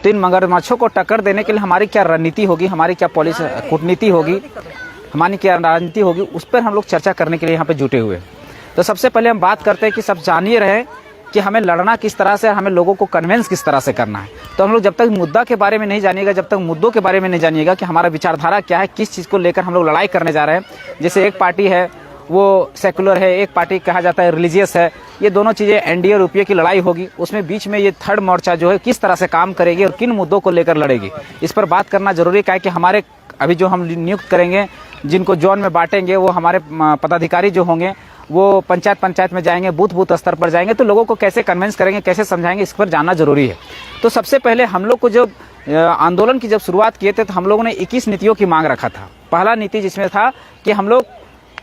तो इन मगरमच्छों को टक्कर देने के लिए हमारी क्या रणनीति होगी, हमारी क्या पॉलिसी कूटनीति होगी, हमारी क्या राजनीति होगी, उस पर हम लोग चर्चा करने के लिए यहाँ पे जुटे हुए हैं। तो सबसे पहले हम बात करते हैं कि सब जानिए रहे कि हमें लड़ना किस तरह से, हमें लोगों को कन्विंस किस तरह से करना है। तो हम लोग जब तक मुद्दा के बारे में नहीं जानिएगा, जब तक मुद्दों के बारे में नहीं जानिएगा कि हमारा विचारधारा क्या है, किस चीज़ को लेकर हम लोग लड़ाई करने जा रहे हैं। जैसे एक पार्टी है वो सेकुलर है, एक पार्टी कहा जाता है रिलीजियस है, ये दोनों चीज़ें एनडीए और यूपीए की लड़ाई होगी। उसमें बीच में ये थर्ड मोर्चा जो है किस तरह से काम करेगी और किन मुद्दों को लेकर लड़ेगी, इस पर बात करना जरूरी है। कि हमारे अभी जो हम नियुक्त करेंगे, जिनको जोन में बांटेंगे, वो हमारे पदाधिकारी जो होंगे वो पंचायत में जाएंगे, बूथ स्तर पर जाएंगे, तो लोगों को कैसे कन्विंस करेंगे, कैसे समझाएंगे, इस पर जानना जरूरी है। तो सबसे पहले हम लोग को जब आंदोलन की जब शुरुआत किए थे तो हम लोगों ने 21 नीतियों की मांग रखा था। पहला नीति जिसमें था कि हम लोग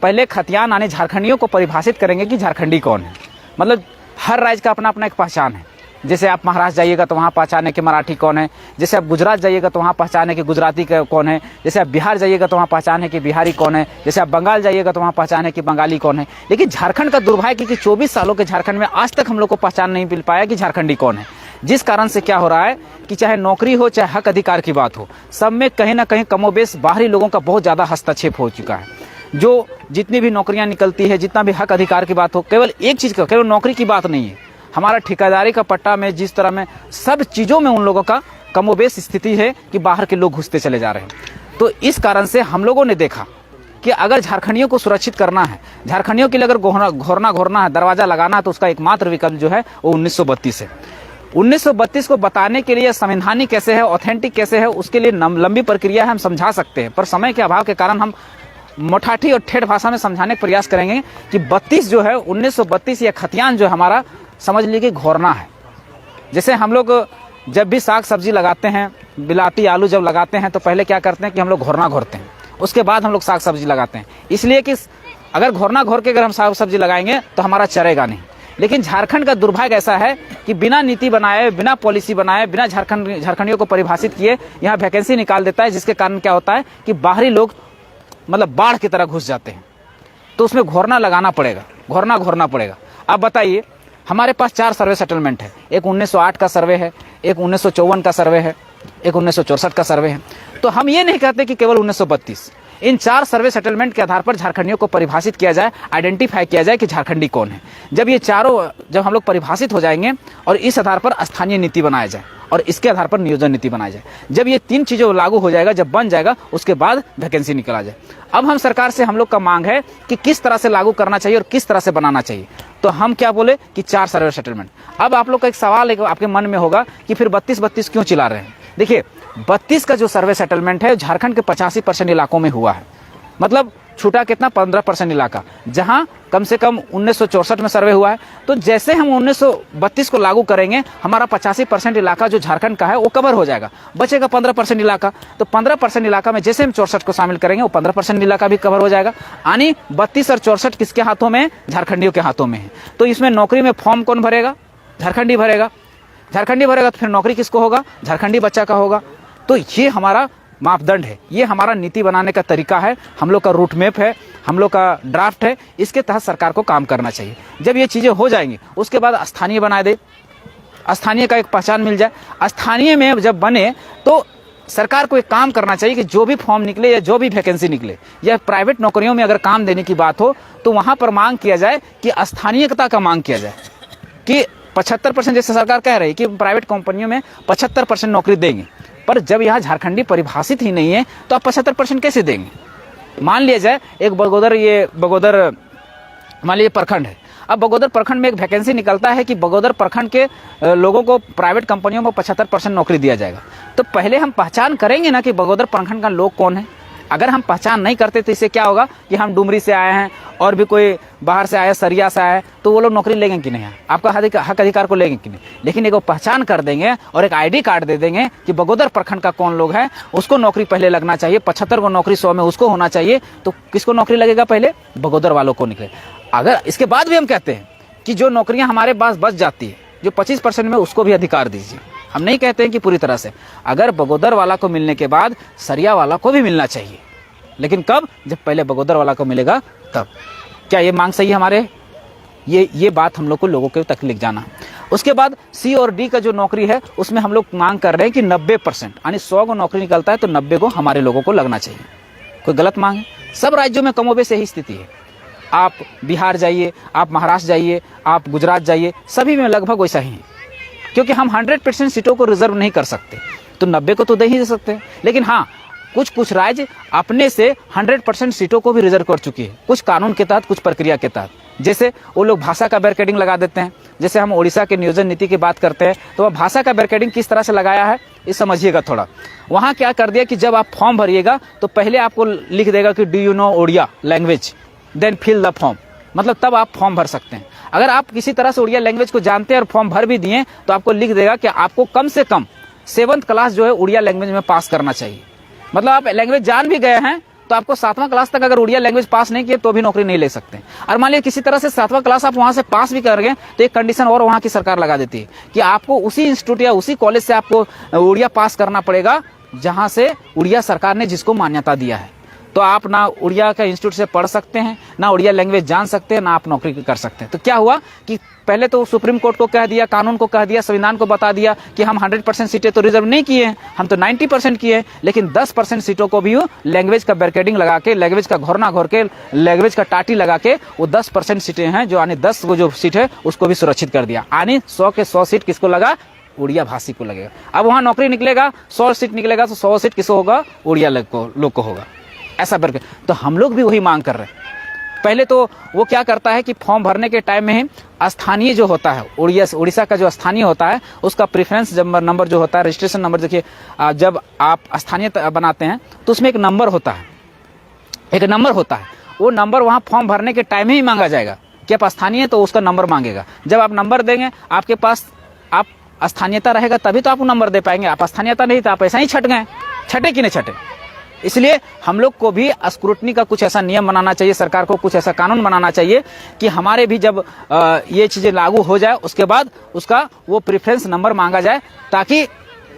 पहले खतियान आने झारखंडियों को परिभाषित करेंगे कि झारखंडी कौन है। मतलब हर राज्य का अपना अपना एक पहचान है। जैसे आप महाराष्ट्र जाइएगा तो वहाँ पहचान है कि मराठी कौन है, जैसे आप गुजरात जाइएगा तो वहाँ पहचान है कि गुजराती कौन है, जैसे आप बिहार जाइएगा तो वहाँ पहचान है कि बिहारी कौन है, जैसे आप बंगाल जाइएगा तो वहाँ पहचान है कि बंगाली कौन है। लेकिन झारखंड का दुर्भाग्य कि 24 सालों के झारखंड में आज तक हम लोग को पहचान नहीं मिल पाया कि झारखंडी कौन है। जिस कारण से क्या हो रहा है कि चाहे नौकरी हो, चाहे हक अधिकार की बात हो, सब में कहीं ना कहीं कमोबेश बाहरी लोगों का बहुत ज़्यादा हस्तक्षेप हो चुका है। जो जितनी भी नौकरियां निकलती है, जितना भी हक अधिकार की बात हो, केवल एक चीज़ का, केवल नौकरी की बात नहीं है, हमारा ठेकेदारी का पट्टा में, जिस तरह में सब चीज़ों में उन लोगों का कमोबेश स्थिति है कि बाहर के लोग घुसते चले जा रहे हैं। तो इस कारण से हम लोगों ने देखा कि अगर झारखंडियों को सुरक्षित करना है, झारखंडियों के लिए अगर घोरना है, दरवाजा लगाना है, तो उसका एकमात्र विकल्प जो है वो 1932 है। 1932 को बताने के लिए संवैधानिक कैसे है, ऑथेंटिक कैसे है, उसके लिए लंबी प्रक्रिया है, हम समझा सकते हैं। पर समय के अभाव के कारण हम मोठाठी और ठेठ भाषा में समझाने का प्रयास करेंगे कि 32 जो है 1932 या खतियान जो है हमारा, समझ लीजिए कि घोरना है। जैसे हम लोग जब भी साग सब्जी लगाते हैं, बिलाती आलू जब लगाते हैं, तो पहले क्या करते हैं कि हम लोग घोरना घोरते हैं, उसके बाद हम लोग साग सब्जी लगाते हैं। इसलिए कि अगर घोरना घोर के अगर हम साग सब्जी लगाएंगे तो हमारा चरेगा नहीं। लेकिन झारखंड का दुर्भाग्य ऐसा है कि बिना नीति बनाए, बिना पॉलिसी बनाए, बिना झारखंडियों को परिभाषित किए यहाँ वैकेंसी निकाल देता है, जिसके कारण क्या होता है कि बाहरी लोग मतलब बाढ़ की तरह घुस जाते हैं। तो उसमें घोरना लगाना पड़ेगा, घोरना पड़ेगा। अब बताइए, हमारे पास 4 सर्वे सेटलमेंट है। एक 1908 का सर्वे है, एक 1954 का सर्वे है, एक 1964 का सर्वे है। तो हम ये नहीं कहते कि केवल 1932, इन 4 सर्वे सेटलमेंट के आधार पर झारखंडियों को परिभाषित किया जाए, आइडेंटिफाई किया जाए कि झारखंडी कौन है। जब ये चारों जब हम लोग परिभाषित हो जाएंगे और इस आधार पर स्थानीय नीति बनाया जाए और इसके आधार पर नियोजन नीति बनाई जाए, जब ये 3 चीज़ों लागू हो जाएगा, जब बन जाएगा, उसके बाद वैकेंसी निकला जाए। अब हम सरकार से हम लोग का मांग है कि किस तरह से लागू करना चाहिए और किस तरह से बनाना चाहिए। तो हम क्या बोले कि 4 सर्वे सेटलमेंट। अब आप लोग का एक सवाल आपके मन में होगा कि फिर 32 क्यों चिल्ला रहे हैं। देखिए, 32 का जो सर्वे सेटलमेंट है झारखंड के 85% इलाकों में हुआ है। मतलब छूटा कितना, 15% इलाका, जहां कम से कम 1964 में सर्वे हुआ है। तो जैसे हम 1932 को लागू करेंगे, हमारा 85% इलाका जो झारखंड का है वो कवर हो जाएगा, बचेगा 15% इलाका। तो 15% इलाका में जैसे हम 64 को शामिल करेंगे, वो 15% इलाका भी कवर हो जाएगा। यानी 32 और 64 किसके हाथों में है? झारखंडियों के हाथों में है। तो इसमें नौकरी में फॉर्म कौन भरेगा? झारखंडी भरेगा। झारखंडी भरेगा तो फिर नौकरी किसको होगा? झारखंडी बच्चा का होगा। तो ये हमारा मापदंड है, ये हमारा नीति बनाने का तरीका है, हम लोग का रूट मैप है, हम लोग का ड्राफ्ट है। इसके तहत सरकार को काम करना चाहिए। जब ये चीज़ें हो जाएंगी, उसके बाद स्थानीय बना दे, स्थानीय का एक पहचान मिल जाए। स्थानीय में जब बने तो सरकार को एक काम करना चाहिए कि जो भी फॉर्म निकले या जो भी वैकेंसी निकले, या प्राइवेट नौकरियों में अगर काम देने की बात हो, तो वहाँ पर मांग किया जाए कि स्थानीयता का मांग किया जाए कि 75%, जैसे सरकार कह रही है कि प्राइवेट कंपनियों में 75% नौकरी देंगे। पर जब यहाँ झारखंडी परिभाषित ही नहीं है तो आप 75% कैसे देंगे? मान लिया जाए एक बगोदर मान लीजिए प्रखंड है। अब बगोदर प्रखंड में एक वैकेंसी निकलता है कि बगोदर प्रखंड के लोगों को प्राइवेट कंपनियों में 75% नौकरी दिया जाएगा। तो पहले हम पहचान करेंगे ना कि बगोदर प्रखंड का लोग कौन है। अगर हम पहचान नहीं करते तो इससे क्या होगा कि हम डुमरी से आए हैं और भी कोई बाहर से आया, सरिया से आया, तो वो लोग नौकरी लेंगे कि नहीं, आपका हक अधिकार को लेंगे कि नहीं। लेकिन एक पहचान कर देंगे और एक आईडी कार्ड दे देंगे कि बगोदर प्रखंड का कौन लोग है, उसको नौकरी पहले लगना चाहिए। 75 को नौकरी 100 में उसको होना चाहिए। तो किसको नौकरी लगेगा? पहले बगोदर वालों को निकले। अगर इसके बाद भी हम कहते हैं कि जो नौकरियां हमारे पास बच जाती है, जो 25% में, उसको भी अधिकार दीजिए। हम नहीं कहते हैं कि पूरी तरह से, अगर बगोदर वाला को मिलने के बाद सरिया वाला को भी मिलना चाहिए। लेकिन कब? जब पहले बगोदर वाला को मिलेगा तब। क्या ये मांग सही है हमारे? ये बात हम लोग को लोगों के तक लिख जाना। उसके बाद सी और डी का जो नौकरी है उसमें हम लोग मांग कर रहे हैं कि 90%, यानी 100 को नौकरी निकलता है तो 90 को हमारे लोगों को लगना चाहिए। कोई गलत मांग है? सब राज्यों में कमोबेश यही स्थिति है। आप बिहार जाइए, आप महाराष्ट्र जाइए, आप गुजरात जाइए, सभी में लगभग वैसा ही है, क्योंकि हम 100% सीटों को रिजर्व नहीं कर सकते, तो 90 को तो दे ही दे सकते हैं। लेकिन हाँ, कुछ राज्य अपने से 100% सीटों को भी रिजर्व कर चुकी है, कुछ कानून के तहत, कुछ प्रक्रिया के तहत। जैसे वो लोग भाषा का बैरिकेडिंग लगा देते हैं। जैसे हम ओडिशा के नियोजन नीति की बात करते हैं तो वह भाषा का बैरिकेडिंग किस तरह से लगाया है ये समझिएगा थोड़ा। वहाँ क्या कर दिया कि जब आप फॉर्म भरिएगा तो पहले आपको लिख देगा कि do you know Odia language, then fill the form, मतलब तब आप फॉर्म भर सकते हैं। अगर आप किसी तरह से ओडिया लैंग्वेज को जानते हैं और फॉर्म भर भी दिए तो आपको लिख देगा कि आपको कम से कम 7th क्लास जो है उड़िया लैंग्वेज में पास करना चाहिए। मतलब आप लैंग्वेज जान भी गए हैं तो आपको 7वां क्लास तक अगर उड़िया लैंग्वेज पास नहीं किए तो भी नौकरी नहीं ले सकते। और मान लीजिए किसी तरह से 7वां क्लास आप वहां से पास भी कर गए तो एक कंडीशन और वहां की सरकार लगा देती है कि आपको उसी इंस्टीट्यूट या उसी कॉलेज से आपको उड़िया पास करना पड़ेगा जहां से उड़िया सरकार ने जिसको मान्यता दिया है। तो आप ना उड़िया के इंस्टीट्यूट से पढ़ सकते हैं, ना उड़िया लैंग्वेज जान सकते हैं, ना आप नौकरी कर सकते हैं। तो क्या हुआ कि पहले तो सुप्रीम कोर्ट को कह दिया, कानून को कह दिया, संविधान को बता दिया कि हम 100% सीटें तो रिजर्व नहीं किए हैं, हम तो 90% किए हैं, लेकिन 10% सीटों को भी लैंग्वेज का बैरिकेडिंग लगा के, लैंग्वेज का घोरना घोर के, लैंग्वेज का टाटी लगा के वो 10% सीटें हैं जो आने 10 वो जो सीट है उसको भी सुरक्षित कर दिया। आने 100 के 100 सीट किसको लगा? उड़िया भाषी को लगेगा। अब वहां नौकरी निकलेगा, 100 सीट निकलेगा तो 100 सीट किसको होगा? उड़िया लोग को होगा। ऐसा करके तो हम लोग भी वही मांग कर रहे हैं। पहले तो वो क्या करता है कि फॉर्म भरने के टाइम में ही स्थानीय जो होता है, उड़ीसा का जो स्थानीय होता है उसका प्रेफरेंस नंबर जो होता है, रजिस्ट्रेशन नंबर, देखिए जब आप स्थानीय बनाते हैं तो उसमें एक नंबर होता है, वो नंबर वहाँ फॉर्म भरने के टाइम ही मांगा जाएगा कि आप स्थानीय, तो उसका नंबर मांगेगा। जब आप नंबर देंगे आपके पास, आप स्थानीयता रहेगा तभी तो आपको नंबर दे पाएंगे। आप स्थानीयता नहीं तो आप ऐसा ही छट गए, छटे कि नहीं छटे। इसलिए हम लोग को भी स्क्रूटनी का कुछ ऐसा नियम बनाना चाहिए, सरकार को कुछ ऐसा कानून बनाना चाहिए कि हमारे भी जब ये चीजें लागू हो जाए उसके बाद उसका वो प्रेफरेंस नंबर मांगा जाए ताकि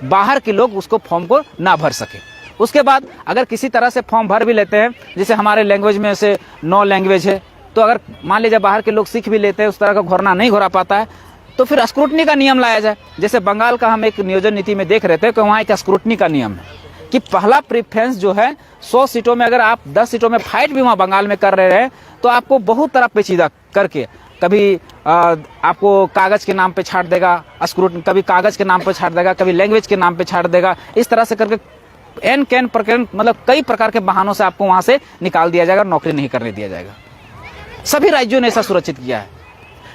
बाहर के लोग उसको फॉर्म को ना भर सके। उसके बाद अगर किसी तरह से फॉर्म भर भी लेते हैं, जैसे हमारे लैंग्वेज में से 9 लैंग्वेज है, तो अगर मान लीजिए बाहर के लोग सीख भी लेते हैं, उस तरह का घोरना नहीं घोरा पाता है, तो फिर स्क्रूटनी का नियम लाया जाए। जैसे बंगाल का हम एक नियोजन नीति में देख रहे थे कि वहाँ एक स्क्रूटनी का नियम है कि पहला प्रेफरेंस जो है 100 सीटों में अगर आप 10 सीटों में फाइट भी वहाँ बंगाल में कर रहे हैं तो आपको बहुत तरह पेचीदा करके, कभी आपको कागज के नाम पे छाट देगा स्क्रूटनी, कभी कागज के नाम पे छाट देगा, कभी लैंग्वेज के नाम पे छाट देगा। इस तरह से करके एन कैन प्रकरण, मतलब कई प्रकार के बहानों से आपको वहां से निकाल दिया जाएगा, नौकरी नहीं करने दिया जाएगा। सभी राज्यों ने ऐसा सुरक्षित किया है।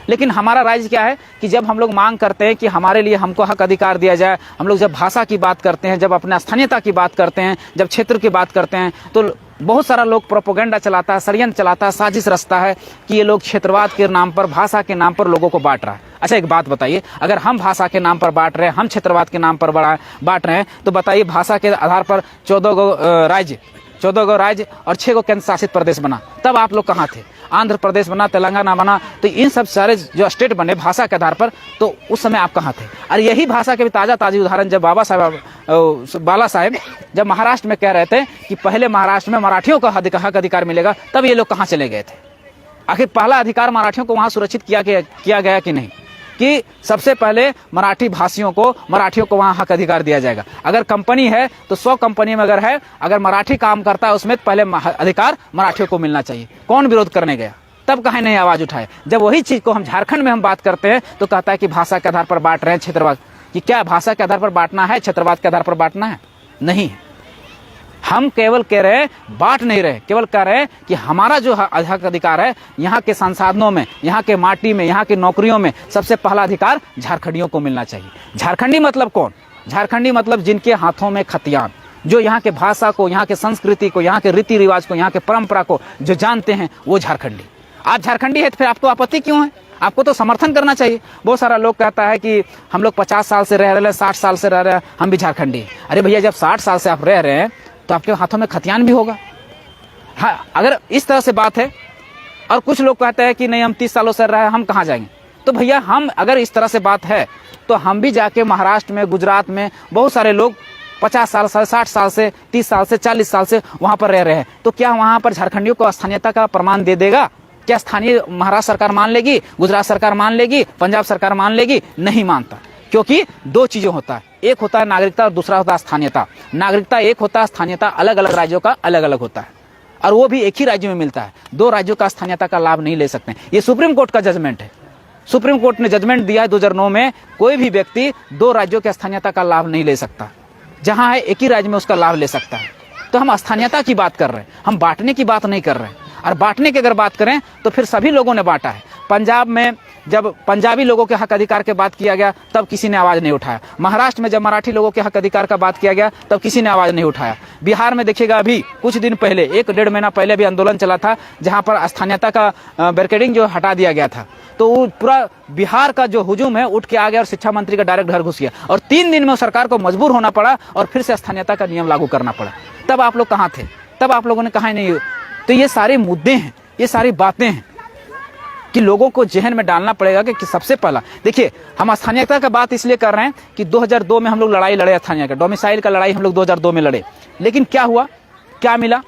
लेकिन हमारा राज्य क्या है कि जब हम लोग मांग करते हैं कि हमारे लिए हमको हक अधिकार दिया जाए, हम लोग जब भाषा की बात करते हैं, जब अपने स्थानीयता की बात करते हैं, जब क्षेत्र की बात करते हैं, तो बहुत सारा लोग प्रोपोगेंडा चलाता है, षड्यंत्र चलाता है, साजिश रचता है कि ये लोग क्षेत्रवाद के नाम पर, भाषा के नाम पर लोगों को बांट रहा है। अच्छा एक बात बताइए, अगर हम भाषा के नाम पर बांट रहे हैं, हम क्षेत्रवाद के नाम पर बांट रहे हैं, तो बताइए भाषा के आधार पर 14 गो राज्य और 6 गो केंद्र शासित प्रदेश बना, तब आप लोग कहाँ थे? आंध्र प्रदेश बना, तेलंगाना बना, तो इन सब सारे जो स्टेट बने भाषा के आधार पर, तो उस समय आप कहाँ थे? और यही भाषा के भी ताज़ा उदाहरण जब बाला साहेब जब महाराष्ट्र में कह रहे थे कि पहले महाराष्ट्र में मराठियों का हक अधिकार मिलेगा, तब ये लोग कहाँ चले गए थे? आखिर पहला अधिकार मराठियों को वहाँ सुरक्षित किया गया कि नहीं, कि सबसे पहले मराठियों को वहाँ हक अधिकार दिया जाएगा। अगर कंपनी है तो 100 कंपनी में अगर है, अगर मराठी काम करता है उसमें पहले अधिकार मराठियों को मिलना चाहिए। कौन विरोध करने गया? तब कहीं नहीं आवाज उठाए। जब वही चीज को हम झारखंड में हम बात करते हैं तो कहता है कि भाषा के आधार पर बांट रहे हैं, क्षेत्रवाद। कि क्या भाषा के आधार पर बांटना है, क्षेत्रवाद के आधार पर बांटना है? नहीं, हम केवल कह रहे हैं, बांट नहीं रहे, केवल कह रहे हैं कि हमारा जो हक अधिकार है, यहाँ के संसाधनों में, यहाँ के माटी में, यहाँ की नौकरियों में सबसे पहला अधिकार झारखंडियों को मिलना चाहिए। झारखंडी मतलब कौन? झारखंडी मतलब जिनके हाथों में खतियान, जो यहाँ के भाषा को, यहाँ के संस्कृति को, यहाँ के रीति रिवाज को, यहाँ के परंपरा को जो जानते हैं, वो झारखंडी। आप झारखंडी है तो फिर आपको आपत्ति क्यों है? आपको तो समर्थन करना चाहिए। बहुत सारा लोग कहता है कि हम लोग 50 साल से रह रहे हैं, 60 साल से रह रहे हैं, हम भी झारखंडी। अरे भैया, जब 60 साल से आप रह रहे हैं तो आपके हाथों में खतियान भी होगा। हाँ, अगर इस तरह से बात है, और कुछ लोग कहते हैं कि नहीं हम 30 सालों से रह रहे हैं, हम कहाँ जाएंगे? तो भैया, हम अगर इस तरह से बात है तो हम भी जाके महाराष्ट्र में, गुजरात में बहुत सारे लोग 50 साल से, 60 साल से, 30 साल से, 40 साल से वहां पर रह रहे हैं, तो क्या वहां पर झारखंडियों को स्थानीयता का प्रमाण दे देगा? क्या स्थानीय महाराष्ट्र सरकार मान लेगी, गुजरात सरकार मान लेगी, पंजाब सरकार मान लेगी? नहीं मानता, क्योंकि दो चीजों होता है, एक होता है नागरिकता और दूसरा होता है स्थानीयता। नागरिकता एक होता है, स्थानीयता अलग अलग राज्यों का अलग अलग होता है, और वो भी एक ही राज्य में मिलता है। दो राज्यों का स्थानीयता का लाभ नहीं ले सकते। ये सुप्रीम कोर्ट का जजमेंट है। सुप्रीम कोर्ट ने जजमेंट दिया है 2009 में, कोई भी व्यक्ति दो राज्यों की स्थानीयता का लाभ नहीं ले सकता। जहां है एक ही राज्य में उसका लाभ ले सकता है। तो हम स्थानीयता की बात कर रहे हैं, हम बांटने की बात नहीं कर रहे हैं। और बांटने की अगर बात करें तो फिर सभी लोगों ने बांटा है। पंजाब में जब पंजाबी लोगों के हक अधिकार की बात किया गया तब किसी ने आवाज नहीं उठाया। महाराष्ट्र में जब मराठी लोगों के हक अधिकार का बात किया गया तब किसी ने आवाज नहीं उठाया। बिहार में देखिएगा, अभी कुछ दिन पहले, 1-1.5 महीना पहले भी आंदोलन चला था, जहां पर स्थानीयता का बैरिकेडिंग जो हटा दिया गया था। तो वो पूरा बिहार का जो हुजूम है उठ के आ गया और शिक्षा मंत्री का डायरेक्ट घर घुस गया, और 3 दिन में सरकार को मजबूर होना पड़ा और फिर से स्थानीयता का नियम लागू करना पड़ा। तब आप लोग कहाँ थे? तब आप लोगों ने कहा नहीं। तो ये सारे मुद्दे हैं, ये सारी बातें हैं कि लोगों को जहन में डालना पड़ेगा कि सबसे पहला देखिए, हम स्थानीयता का बात इसलिए कर रहे हैं कि 2002 में हम लोग लड़ाई लड़े, स्थानीय का डोमिसाइल का लड़ाई हम लोग 2002 में लड़े। लेकिन क्या हुआ, क्या मिला?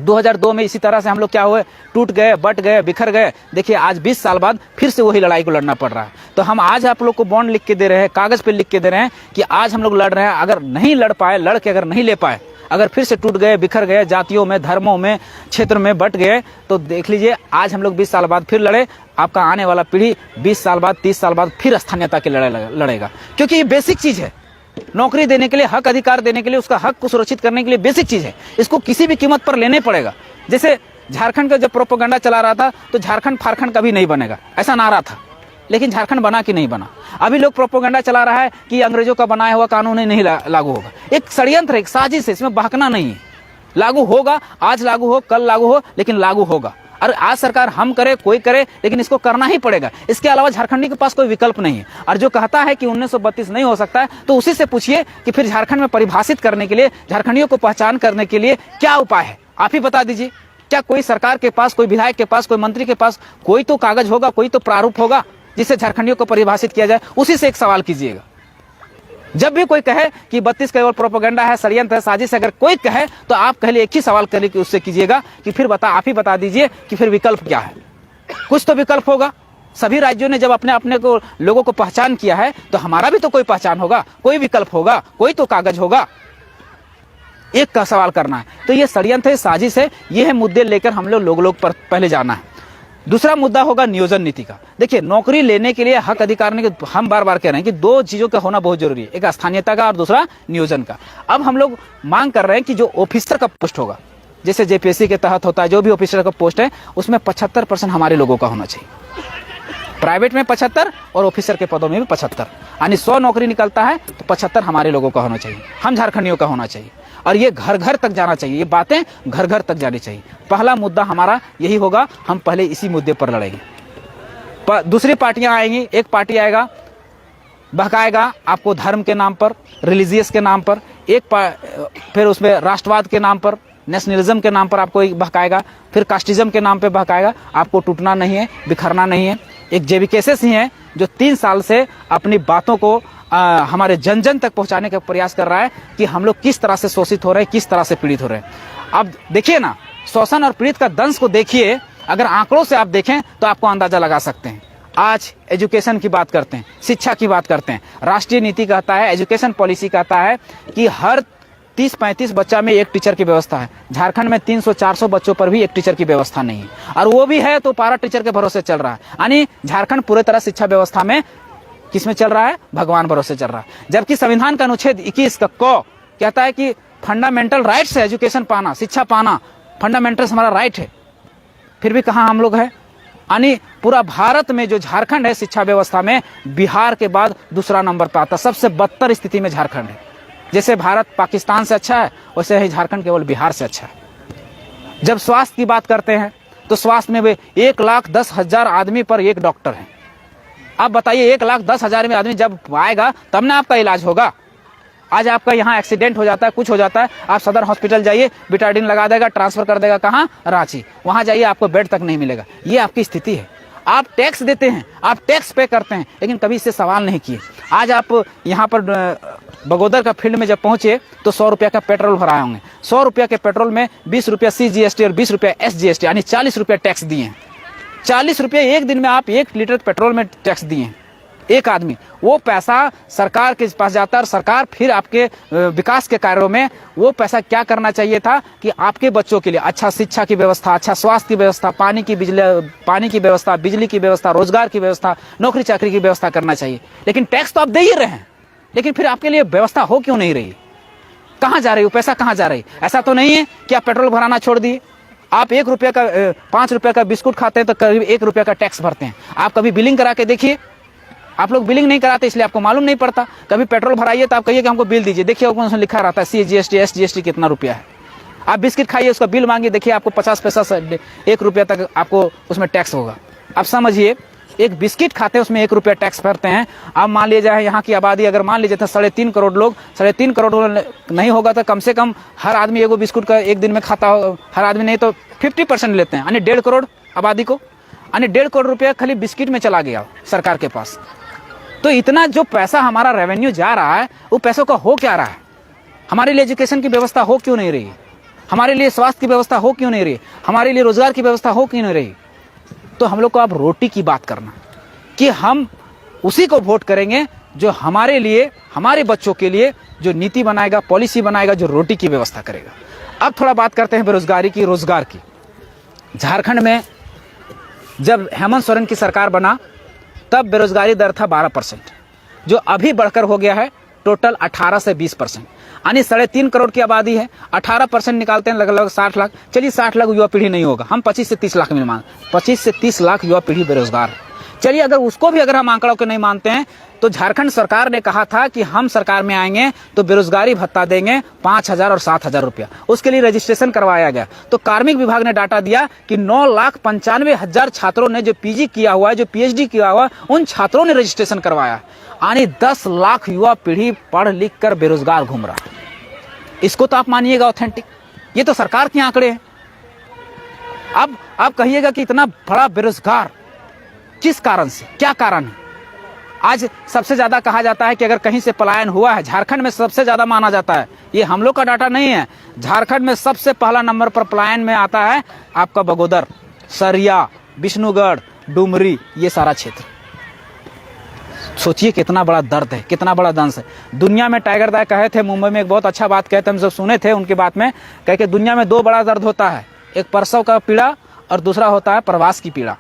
2002 में इसी तरह से हम लोग क्या हुए, टूट गए, बट गए, बिखर गए। देखिए आज 20 साल बाद फिर से वही लड़ाई को लड़ना पड़ रहा है। तो हम आज आप लोग को बॉन्ड लिख के दे रहे हैं, कागज पे लिख के दे रहे हैं कि आज हम लोग लड़ रहे हैं। अगर नहीं लड़ पाए, लड़ के अगर नहीं ले पाए, अगर फिर से टूट गए, बिखर गए, जातियों में, धर्मों में, क्षेत्र में बट गए, तो देख लीजिए आज हम लोग 20 साल बाद फिर लड़े, आपका आने वाला पीढ़ी 20 साल बाद, 30 साल बाद फिर स्थानीयता की लड़ाई लड़ेगा। क्योंकि ये बेसिक चीज है, नौकरी देने के लिए, हक अधिकार देने के लिए, उसका हक को सुरक्षित करने के लिए बेसिक चीज है। इसको किसी भी कीमत पर लेने पड़ेगा। जैसे झारखंड का जब प्रोपेगेंडा चला रहा था तो झारखंड फारखंड कभी नहीं बनेगा, ऐसा नारा था, लेकिन झारखंड बना कि नहीं बना। अभी लोग प्रोपेगेंडा चला रहा है कि अंग्रेजों का बनाया हुआ कानून ही नहीं लागू होगा। एक षड्यंत्र है, एक साजिश है, इसमें बहकना नहीं है। लागू होगा, आज लागू हो, कल लागू हो, लेकिन लागू होगा। और आज सरकार हम करे, कोई करे, लेकिन इसको करना ही पड़ेगा। इसके अलावा झारखंडी के पास कोई विकल्प नहीं है। और जो कहता है कि 1932 नहीं हो सकता है, तो उसी से पूछिए कि फिर झारखंड में परिभाषित करने के लिए, झारखंडियों को पहचान करने के लिए क्या उपाय है, आप ही बता दीजिए। क्या कोई सरकार के पास, कोई विधायक के पास, कोई मंत्री के पास कोई तो कागज होगा, कोई तो प्रारूप होगा जिससे झारखंडियों को परिभाषित किया जाए? उसी से एक सवाल कीजिएगा। जब भी कोई कहे कि 32 केवल प्रोपेगेंडा है, षड्यंत्र है, साजिश है, अगर कोई कहे तो आप पहले एक ही सवाल करिए कि उससे कीजिएगा कि फिर आप ही बता दीजिए कि फिर विकल्प क्या है। कुछ तो विकल्प होगा। सभी राज्यों ने जब अपने अपने को, लोगों को पहचान किया है, तो हमारा भी तो कोई पहचान होगा, कोई विकल्प होगा, कोई तो कागज होगा। एक का सवाल करना है। तो ये षड्यंत्र है, साजिश है, ये है मुद्दे लेकर हम लोग पर पहले जाना है। दूसरा मुद्दा होगा नियोजन नीति का। देखिए, नौकरी लेने के लिए, हक अधिकार ने, हम बार बार कह रहे हैं कि दो चीजों का होना बहुत जरूरी है, एक स्थानीयता का और दूसरा नियोजन का। अब हम लोग मांग कर रहे हैं कि जो ऑफिसर का पोस्ट होगा, जैसे जेपीएससी के तहत होता है, जो भी ऑफिसर का पोस्ट है, उसमें 75% हमारे लोगों का होना चाहिए। प्राइवेट में 75 और ऑफिसर के पदों में भी 75, यानी 100 नौकरी निकलता है तो 75 हमारे लोगों का होना चाहिए, हम झारखंडियों का होना चाहिए। और ये घर घर तक जाना चाहिए, ये बातें घर घर तक जानी चाहिए। पहला मुद्दा हमारा यही होगा, हम पहले इसी मुद्दे पर लड़ेंगे। दूसरी पार्टियां आएंगी, एक पार्टी आएगा, बहकाएगा आपको धर्म के नाम पर, रिलीजियस के नाम पर, फिर उसमें राष्ट्रवाद के नाम पर, नेशनलिज्म के नाम पर आपको बहकाएगा, फिर कास्टिज्म के नाम पर बहकाएगा। आपको टूटना नहीं है, बिखरना नहीं है। एक जेबी केसेस ही है जो 3 साल से अपनी बातों को हमारे जन जन तक पहुंचाने का प्रयास कर रहा है कि हम लोग किस तरह से शोषित हो रहे हैं, किस तरह से पीड़ित हो रहे हैं। अब देखिए ना, शोषण और पीड़ित का दंश को देखिए, अगर आंकड़ों से आप देखें तो आपको अंदाजा लगा सकते हैं। आज एजुकेशन की बात करते हैं, शिक्षा की बात करते हैं, राष्ट्रीय नीति कहता है, एजुकेशन पॉलिसी कहता है कि हर 30-35 बच्चा में एक टीचर की व्यवस्था है। झारखंड में 300-400 बच्चों पर भी एक टीचर की व्यवस्था नहीं है, और वो भी है तो पारा टीचर के भरोसे चल रहा है। यानी झारखंड पूरी तरह शिक्षा व्यवस्था में किसमें चल रहा है? भगवान भरोसे चल रहा है। जबकि संविधान का अनुच्छेद 21 का क कहता है कि फंडामेंटल राइट्स है एजुकेशन पाना, शिक्षा पाना, फंडामेंटल्स हमारा राइट है। फिर भी कहाँ हम लोग है? यानी पूरा भारत में जो झारखंड है शिक्षा व्यवस्था में बिहार के बाद दूसरा नंबर पर आता, सबसे बदतर स्थिति में झारखंड है। जैसे भारत पाकिस्तान से अच्छा है, वैसे ही झारखंड केवल बिहार से अच्छा है। जब स्वास्थ्य की बात करते हैं तो स्वास्थ्य में 1,10,000 आदमी पर एक डॉक्टर है। आप बताइए, 1,10,000 में आदमी जब आएगा तब ना आपका इलाज होगा। आज आपका यहाँ एक्सीडेंट हो जाता है, कुछ हो जाता है, आप सदर हॉस्पिटल जाइए, बिटाडिन लगा देगा, ट्रांसफर कर देगा कहाँ? रांची। वहां जाइए, आपको बेड तक नहीं मिलेगा। ये आपकी स्थिति है। आप टैक्स देते हैं, आप टैक्स पे करते हैं, लेकिन कभी इससे सवाल नहीं किए। आज आप यहाँ पर बगोदर का फील्ड में जब पहुंचे तो 100 रुपया का पेट्रोल भराए होंगे। 100 रुपया के पेट्रोल में 20 रुपया CGST और 20 रुपया SGST, यानी 40 रुपया टैक्स दिए हैं। 40 रुपये एक दिन में आप 1 लीटर पेट्रोल में टैक्स दिए हैं एक आदमी, वो पैसा सरकार के पास जाता है और सरकार फिर आपके विकास के कार्यों में वो पैसा क्या करना चाहिए था कि आपके बच्चों के लिए अच्छा शिक्षा की व्यवस्था, अच्छा स्वास्थ्य की व्यवस्था, पानी की व्यवस्था, बिजली की व्यवस्था, रोजगार की व्यवस्था, नौकरी चाकरी की व्यवस्था करना चाहिए। लेकिन टैक्स तो आप दे ही रहे हैं, लेकिन फिर आपके लिए व्यवस्था हो क्यों नहीं रही? कहाँ जा रही है पैसा, कहाँ जा रही? ऐसा तो नहीं है कि आप पेट्रोल भराना छोड़ दिए, आप 1 रुपये का 5 रुपये का बिस्कुट खाते हैं तो करीब 1 रुपये का टैक्स भरते हैं। आप कभी बिलिंग करा के देखिए, आप लोग बिलिंग नहीं कराते इसलिए आपको मालूम नहीं पड़ता। कभी पेट्रोल भराइए तो आप कहिए कि हमको बिल दीजिए, देखिए उसमें लिखा रहता है CGST SGST कितना रुपया है। आप बिस्किट खाइए, उसका बिल मांगिए, देखिए आपको 50 पैसा से 1 रुपया तक आपको उसमें टैक्स होगा। आप समझिए, एक बिस्किट खाते हैं उसमें 1 रुपया टैक्स भरते हैं। अब मान लीजिए यहाँ की आबादी अगर मान लीजिए था 3.5 करोड़ लोग, 3.5 करोड़ नहीं होगा तो कम से कम हर आदमी एगो बिस्कुट का एक दिन में खाता हो, हर आदमी नहीं तो 50% लेते हैं, यानी 1.5 करोड़ आबादी को, यानी 1.5 करोड़ रुपया खाली बिस्किट में चला गया सरकार के पास। तो इतना जो पैसा हमारा रेवेन्यू जा रहा है, वो पैसों का हो क्या रहा है? हमारे लिए एजुकेशन की व्यवस्था हो क्यों नहीं रही? हमारे लिए स्वास्थ्य की व्यवस्था हो क्यों नहीं रही? हमारे लिए रोजगार की व्यवस्था हो क्यों नहीं रही? तो हम लोग को अब रोटी की बात करना कि हम उसी को वोट करेंगे जो हमारे लिए, हमारे बच्चों के लिए जो नीति बनाएगा, पॉलिसी बनाएगा, जो रोटी की व्यवस्था करेगा। अब थोड़ा बात करते हैं बेरोजगारी की, रोजगार की। झारखंड में जब हेमंत सोरेन की सरकार बना तब बेरोजगारी दर था 12%, जो अभी बढ़कर हो गया है टोटल 18 से 20%, यानी 3.5 करोड़ की आबादी है, 18% निकालते हैं लगभग 60 लाख। चलिए 60 लाख युवा पीढ़ी नहीं होगा, हम 25 से 30 लाख में मान, 25 से 30 लाख युवा पीढ़ी बेरोजगार है। चलिए अगर उसको भी अगर हम आंकड़ों को नहीं मानते हैं तो झारखंड सरकार ने कहा था कि हम सरकार में आएंगे तो बेरोजगारी भत्ता देंगे 5,000 और 7,000 रुपया, उसके लिए रजिस्ट्रेशन करवाया गया। तो कार्मिक विभाग ने डाटा दिया कि 9,95,000 छात्रों ने जो पीजी किया हुआ है, जो पीएचडी किया हुआ है, उन छात्रों ने रजिस्ट्रेशन करवाया, यानी 10 लाख युवा पीढ़ी पढ़ लिख कर बेरोजगार घूम रहा है। इसको तो आप मानिएगा ऑथेंटिक, ये तो सरकार के आंकड़े हैं। अब आप कहिएगा कि इतना बड़ा बेरोजगार किस कारण से, क्या कारण है? आज सबसे ज्यादा कहा जाता है कि अगर कहीं से पलायन हुआ है, झारखंड में सबसे ज्यादा माना जाता है, ये हम लोग का डाटा नहीं है, झारखंड में सबसे पहला नंबर पर पलायन में आता है आपका बगोदर, सरिया, विष्णुगढ़, डुमरी, ये सारा क्षेत्र। सोचिए कितना बड़ा दर्द है, कितना बड़ा दंश है। दुनिया में टाइगर दा कहे थे, मुंबई में एक बहुत अच्छा बात कहते, हम जब सुने थे उनकी बात में, कहे कि दुनिया में 2 बड़ा दर्द होता है, एक प्रसव का पीड़ा और दूसरा होता है प्रवास की पीड़ा।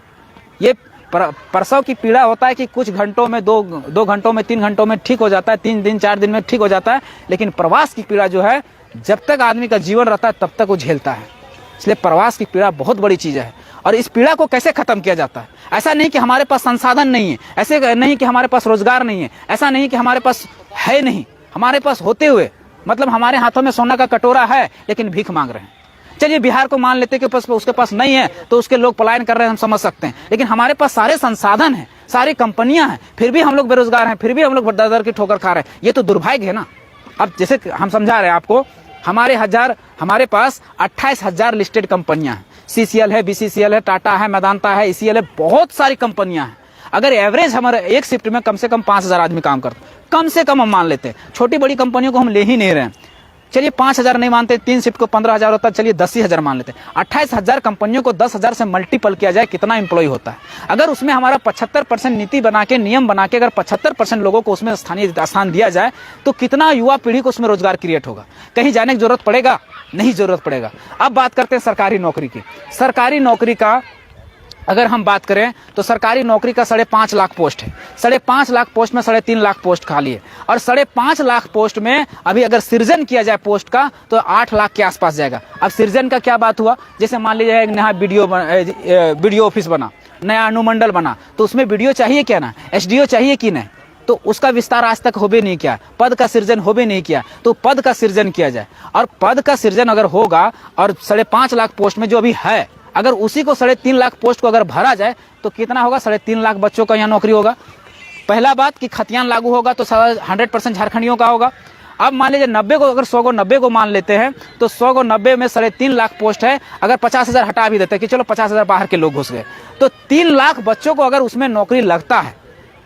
ये प्रसव की पीड़ा होता है कि कुछ घंटों में, 2 घंटों में, 3 घंटों में ठीक हो जाता है, 3 दिन 4 दिन में ठीक हो जाता है, लेकिन प्रवास की पीड़ा जो है जब तक आदमी का जीवन रहता है तब तक वो झेलता है। इसलिए प्रवास की पीड़ा बहुत बड़ी चीज है। और इस पीड़ा को कैसे खत्म किया जाता है? ऐसा नहीं कि हमारे पास संसाधन नहीं है, ऐसे नहीं कि हमारे पास रोजगार नहीं है, ऐसा नहीं कि हमारे पास है नहीं, हमारे पास होते हुए मतलब हमारे हाथों में सोना का कटोरा है लेकिन भीख मांग रहे हैं। चलिए बिहार को मान लेते कि उसके पास नहीं है तो उसके लोग पलायन कर रहे हैं, हम समझ सकते हैं, लेकिन हमारे पास सारे संसाधन हैं, सारी कंपनियां हैं, फिर भी हम लोग बेरोजगार हैं, फिर भी हम लोग दर दर की ठोकर खा रहे हैं। ये तो दुर्भाग्य है ना। अब जैसे हम समझा रहे हैं आपको, हमारे पास 28,000 लिस्टेड कंपनियां हैं, CCL है, BCCL है, टाटा है, मेदांता है, ECL है, बहुत सारी कंपनियां हैं। अगर एवरेज हमारे एक शिफ्ट में कम से कम 5,000 आदमी काम करते, कम से कम हम मान लेते हैं, छोटी बड़ी कंपनियों को हम ले ही नहीं रहे हैं। चलिए 5,000 नहीं मानते, 3 शिफ्ट को 15,000 होता है, चलिए 10,000 मान लेते हैं। 28,000 कंपनियों को 10,000 से मल्टीपल किया जाए, कितना एम्प्लॉय होता है? अगर उसमें हमारा 75% नीति बना के, नियम बना के अगर 75% लोगों को उसमें स्थानीय स्थान दिया जाए तो कितना युवा पीढ़ी को उसमें रोजगार क्रिएट होगा? कहीं जाने की जरूरत पड़ेगा? नहीं जरूरत पड़ेगा। अब बात करते हैं सरकारी नौकरी की। सरकारी नौकरी का अगर हम बात करें तो सरकारी नौकरी का 5.5 लाख पोस्ट है। 5.5 लाख पोस्ट में 3.5 लाख पोस्ट खाली है, और 5.5 लाख पोस्ट में अभी अगर सृजन किया जाए पोस्ट का तो 8 लाख के आसपास जाएगा। अब सृजन का क्या बात हुआ? जैसे मान लीजिए एक नया बीडीओ ऑफिस बना, नया अनुमंडल बना, तो उसमें बीडीओ चाहिए क्या ना, SDO चाहिए कि नहीं? तो उसका विस्तार आज तक हो भी नहीं किया, पद का सृजन हो भी नहीं किया, तो पद का सृजन किया जाए। और पद का सृजन अगर होगा और 5.5 लाख पोस्ट में जो अभी है, अगर उसी को 3.5 लाख पोस्ट को अगर भरा जाए तो कितना होगा? 3.5 लाख बच्चों का यहाँ नौकरी होगा। पहला बात कि खतियान लागू होगा तो 100% झारखंडियों का होगा। अब मान लीजिए 90 को, अगर 100 को 90 को मान लेते हैं तो 100 को 90 में 3.5 लाख पोस्ट है, अगर 50,000 हटा भी देते हैं कि चलो 50,000 बाहर के लोग घुस गए, तो 3 लाख बच्चों को अगर उसमें नौकरी लगता है,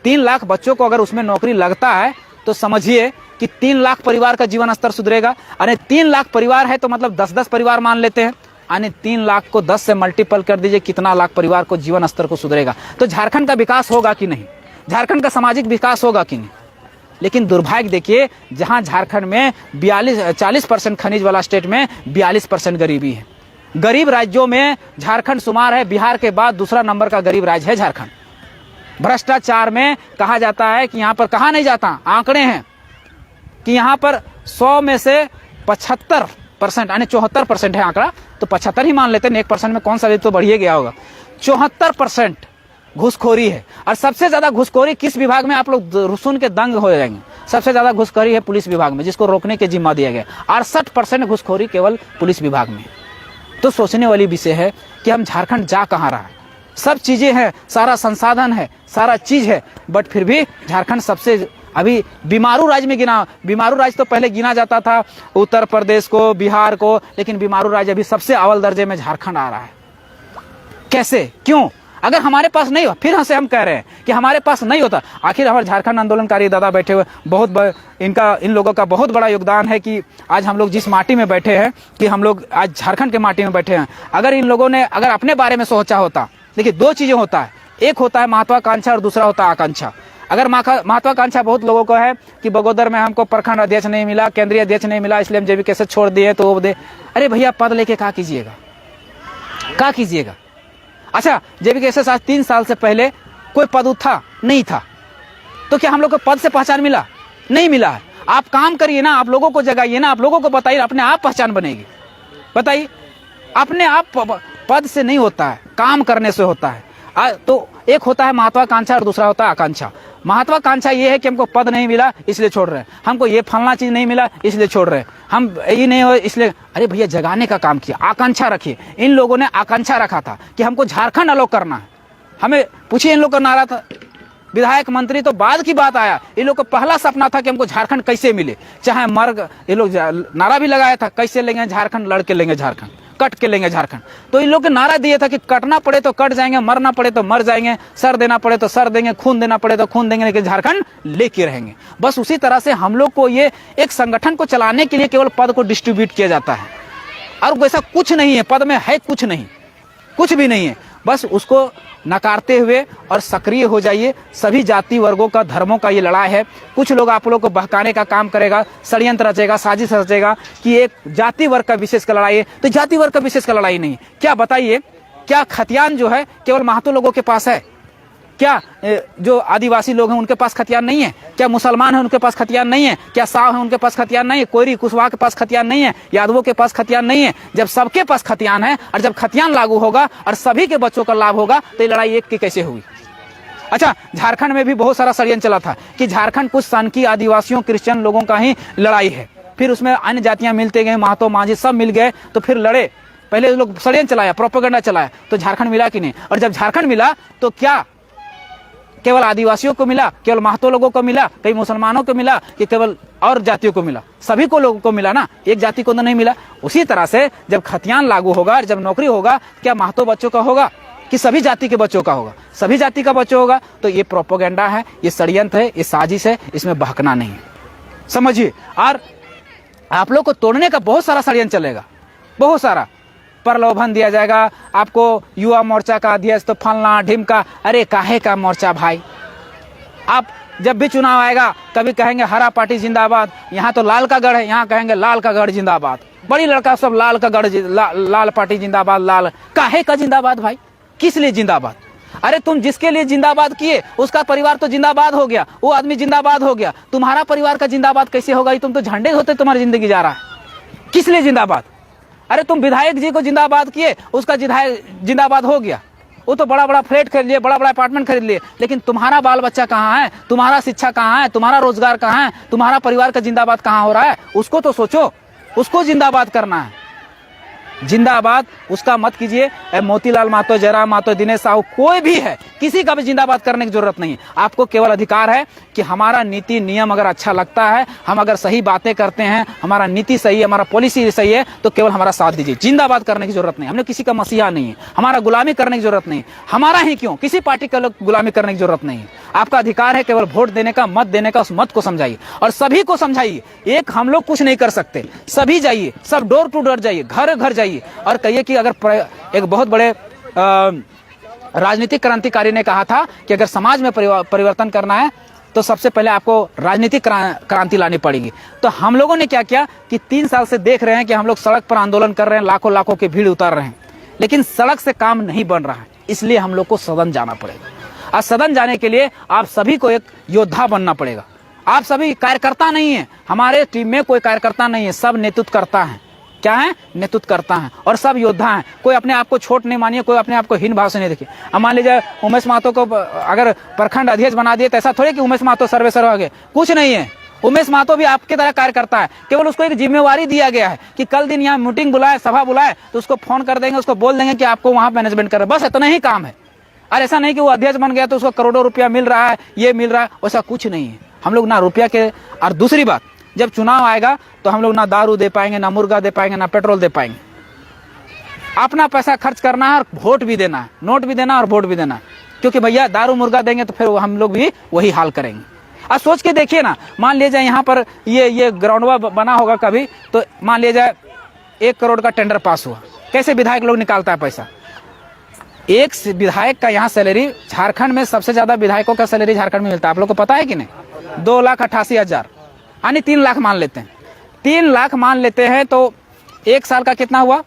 3 लाख बच्चों को अगर उसमें नौकरी लगता है तो समझिए कि 3 लाख परिवार का जीवन स्तर सुधरेगा। अरे 3 लाख परिवार है तो मतलब 10-10 परिवार मान लेते हैं, यानी 3 लाख को 10 से मल्टीपल कर दीजिए, कितना लाख परिवार को जीवन स्तर को सुधरेगा। तो झारखंड का विकास होगा कि नहीं, झारखंड का सामाजिक विकास होगा कि नहीं। लेकिन दुर्भाग्य देखिए, जहां झारखंड में 40% खनिज वाला स्टेट में 42% गरीबी है। गरीब राज्यों में झारखंड शुमार है, बिहार के बाद दूसरा नंबर का गरीब राज्य है झारखंड। भ्रष्टाचार में कहा जाता है कि यहाँ पर, कहा नहीं जाता, आंकड़े हैं कि यहाँ पर 100 में से 75% यानी 74% है आंकड़ा, तो 75 ही मान लेते हैं, 1% में कौन सा तो बढ़िए गया होगा। 74% घुसखोरी है। और सबसे ज्यादा घुसखोरी किस विभाग में, आप लोग सुन के दंग हो जाएंगे। सबसे ज्यादा घुसखोरी है पुलिस विभाग में, जिसको रोकने के जिम्मा दिया गया। 68% घुसखोरी केवल पुलिस विभाग में। तो सोचने वाली विषय है कि हम झारखंड जा कहाँ रहा है। सब चीजें हैं, सारा संसाधन है, सारा चीज है, बट फिर भी झारखंड सबसे अभी बीमारू राज्य में गिना। बीमारू राज्य तो पहले गिना जाता था उत्तर प्रदेश को, बिहार को, लेकिन बीमारू राज्य अभी सबसे अव्वल दर्जे में झारखंड आ रहा है। कैसे, क्यों? अगर हमारे पास नहीं हो, फिर हम कह रहे हैं कि हमारे पास नहीं होता। आखिर हमारे झारखंड आंदोलनकारी दादा बैठे हुए, इन लोगों का बहुत बड़ा योगदान है कि आज हम लोग जिस माटी में बैठे हैं, कि हम लोग आज झारखंड के माटी में बैठे हैं। अगर इन लोगों ने अगर अपने बारे में सोचा होता, देखिए 2 चीजें होता है, एक होता है महत्वाकांक्षा और दूसरा होता है आकांक्षा। अगर महत्वाकांक्षा बहुत लोगों को है कि बगोदर में हमको प्रखंड अध्यक्ष नहीं मिला, केंद्रीय अध्यक्ष नहीं मिला, इसलिए हम जेबी कैसे छोड़ दिए, तो वो दे। अरे भैया, पद लेके क्या कीजिएगा, क्या कीजिएगा? अच्छा, जेबी कैसे 3 साल से पहले कोई पद था नहीं था, तो क्या हम लोग को पद से पहचान मिला? नहीं मिला है। आप काम करिए ना, आप लोगों को जगाइए ना, आप लोगों को बताइए, अपने आप पहचान बनेगी। बताइए, अपने आप पद से नहीं होता है, काम करने से होता है। तो एक होता है महत्वाकांक्षा और दूसरा होता है आकांक्षा। महत्वाकांक्षा ये है कि हमको पद नहीं मिला इसलिए छोड़ रहे हैं, हमको ये फलना चीज नहीं मिला इसलिए छोड़ रहे हैं, हम ये नहीं हो इसलिए। अरे भैया, जगाने का काम किया, आकांक्षा रखिए। इन लोगों ने आकांक्षा रखा था कि हमको झारखंड अलग करना है। हमें पूछिए, इन लोग का नारा था, विधायक मंत्री तो बाद की बात आया, इन लोग का पहला सपना था कि हमको झारखंड कैसे मिले, चाहे मर्ग। ये लोग नारा भी लगाया था, कैसे लेंगे झारखंड, लड़के लेंगे झारखंड, कट के लेंगे झारखंड। तो इन लोग के नारा दिए था कि कटना पड़े तो कट जाएंगे, मरना पड़े तो मर जाएंगे, सर देना पड़े तो सर देंगे, खून देना पड़े तो खून देंगे, लेकिन झारखंड लेके रहेंगे। बस उसी तरह से हम लोग को ये एक संगठन को चलाने के लिए केवल पद को डिस्ट्रीब्यूट किया जाता है, और वैसा कुछ नहीं है, पद में है कुछ नहीं, कुछ भी नहीं है। बस उसको नकारते हुए और सक्रिय हो जाइए। सभी जाति वर्गों का, धर्मों का ये लड़ाई है। कुछ लोग आप लोगों को बहकाने का काम करेगा, षड्यंत्र रचेगा, साजिश रचेगा कि एक जाति वर्ग का विशेष का लड़ाई है, तो जाति वर्ग का विशेष का लड़ाई नहीं। क्या बताइए, क्या खतियान जो है केवल महतो लोगों के पास है? क्या जो आदिवासी लोग हैं उनके पास खतियान नहीं है? क्या मुसलमान हैं उनके पास खतियान नहीं है? क्या साव हैं उनके पास खतियान नहीं है? कोयरी कुशवाहा के पास खतियान नहीं है? यादवों के पास खतियान नहीं है? जब सबके पास खतियान है और जब खतियान लागू होगा और सभी के बच्चों का लाभ होगा, तो ये लड़ाई एक की कैसे हुई? अच्छा, झारखंड में भी बहुत सारा षड्यंत्र चला था कि झारखंड कुछ सनकी आदिवासियों, क्रिश्चियन लोगों का ही लड़ाई है। फिर उसमें अन्य जातियां मिलते गए, महतो मांझी सब मिल गए, तो फिर लड़े। पहले लोग षड्यंत्र चलाया, प्रोपेगेंडा चलाया, तो झारखंड मिला कि नहीं? और जब झारखंड मिला तो क्या केवल आदिवासियों को मिला, केवल महतो लोगों को मिला, कई मुसलमानों को मिला, कि केवल और जातियों को मिला? सभी को लोगों को मिला ना, एक जाति को तो नहीं मिला। उसी तरह से जब खतियान लागू होगा, जब नौकरी होगा, क्या महतो बच्चों का होगा कि सभी जाति के बच्चों का होगा? सभी जाति का बच्चों होगा। तो ये प्रोपेगेंडा है, ये षड्यंत्र है, ये साजिश है, इसमें बहकना नहीं है, समझिए। और आप लोग को तोड़ने का बहुत सारा षड्यंत्र चलेगा, बहुत सारा। प्रलोभन दिया जाएगा आपको, युवा मोर्चा का अध्यक्ष तो फलना ढिमका। अरे काहे का मोर्चा भाई? आप जब भी चुनाव आएगा, कभी कहेंगे हरा पार्टी जिंदाबाद, यहाँ तो लाल का गढ़ है, यहाँ कहेंगे लाल का गढ़ जिंदाबाद। बड़ी लड़का सब लाल का गढ़, लाल पार्टी जिंदाबाद। लाल काहे का जिंदाबाद भाई? किस लिए जिंदाबाद? अरे तुम जिसके लिए जिंदाबाद किए उसका परिवार तो जिंदाबाद हो गया, वो आदमी जिंदाबाद हो गया, तुम्हारा परिवार का जिंदाबाद कैसे होगा? तुम तो झंडे होते, तुम्हारी जिंदगी जा रहा है। किस लिए जिंदाबाद? अरे तुम विधायक जी को जिंदाबाद किए, उसका जिंदाबाद हो गया, वो तो बड़ा बड़ा फ्लैट खरीद लिए, बड़ा बड़ा अपार्टमेंट खरीद लिए, लेकिन तुम्हारा बाल बच्चा कहाँ है? तुम्हारा शिक्षा कहाँ है? तुम्हारा रोजगार कहाँ है? तुम्हारा परिवार का जिंदाबाद कहाँ हो रहा है? उसको तो सोचो, उसको जिंदाबाद करना है। जिंदाबाद उसका मत कीजिए। मोतीलाल महतो, जयराम महतो, दिनेश साहू, कोई भी है, किसी का भी जिंदाबाद करने की जरूरत नहीं है। आपको केवल अधिकार है कि हमारा नीति नियम अगर अच्छा लगता है, हम अगर सही बातें करते हैं, हमारा नीति सही है, हमारा पॉलिसी सही है, तो केवल हमारा साथ दीजिए। जिंदाबाद करने की जरूरत नहीं, हमने किसी का मसीहा नहीं है, हमारा गुलामी करने की जरूरत नहीं, हमारा ही क्यों किसी पार्टी का गुलामी करने की जरूरत नहीं है। आपका अधिकार है केवल वोट देने का, मत देने का। उस मत को समझाइए और सभी को समझाइए। एक हम लोग कुछ नहीं कर सकते, सभी जाइए, सब डोर टू डोर जाइए, घर घर जाइए और कहिए कि अगर एक बहुत बड़े राजनीतिक क्रांतिकारी ने कहा था कि अगर समाज में परिवर्तन करना है तो सबसे पहले आपको राजनीतिक क्रांति लानी पड़ेगी। तो हम लोगों ने क्या किया कि 3 साल से देख रहे हैं कि हम लोग सड़क पर आंदोलन कर रहे हैं, लाखों लाखों की भीड़ उतार रहे हैं, लेकिन सड़क से काम नहीं बन रहा है। इसलिए हम लोग को सदन जाना पड़ेगा। और सदन जाने के लिए आप सभी को एक योद्धा बनना पड़ेगा। आप सभी कार्यकर्ता नहीं है, हमारे टीम में कोई कार्यकर्ता नहीं है, सब नेतृत्व करता है। क्या है? नेतृत्व करता है और सब योद्धा हैं। कोई अपने आप को छोट नहीं मानिए, कोई अपने आप को हीन भाव से नहीं देखिए। अब मान लीजिए उमेश महतो को अगर प्रखंड अध्यक्ष बना दिए तो ऐसा थोड़े कि उमेश महतो सर्वेसर्वा हो गए, कुछ नहीं है। उमेश महतो भी आपकी तरह कार्य करता है, केवल उसको एक जिम्मेवारी दिया गया है कि कल दिन यहाँ मीटिंग बुलाए, सभा बुलाए तो उसको फोन कर देंगे, उसको बोल देंगे कि आपको वहां मैनेजमेंट कर, बस इतना ही काम है। और ऐसा नहीं कि वो अध्यक्ष बन गया तो उसको करोड़ों रुपया मिल रहा है, ये मिल रहा है, वैसा कुछ नहीं है। हम लोग ना रुपया के, और दूसरी बात, जब चुनाव आएगा तो हम लोग ना दारू दे पाएंगे, ना मुर्गा दे पाएंगे, ना पेट्रोल दे पाएंगे। अपना पैसा खर्च करना है और वोट भी देना है, नोट भी देना और वोट भी देना है। क्योंकि भैया दारू मुर्गा देंगे तो फिर हम लोग भी वही हाल करेंगे। अब सोच के देखिए ना, मान लिया जाए यहाँ पर ये ग्राउंडवा बना होगा कभी, तो मान लिया जाए 1 करोड़ का टेंडर पास हुआ, कैसे विधायक लोग निकालता है पैसा? एक विधायक का यहाँ सैलरी, झारखंड में सबसे ज्यादा विधायकों का सैलरी झारखंड में मिलता है, आप लोग को पता है कि नहीं? 2,88,000 यानी 3 लाख मान लेते हैं। 3 लाख मान लेते हैं तो 1 साल का कितना हुआ?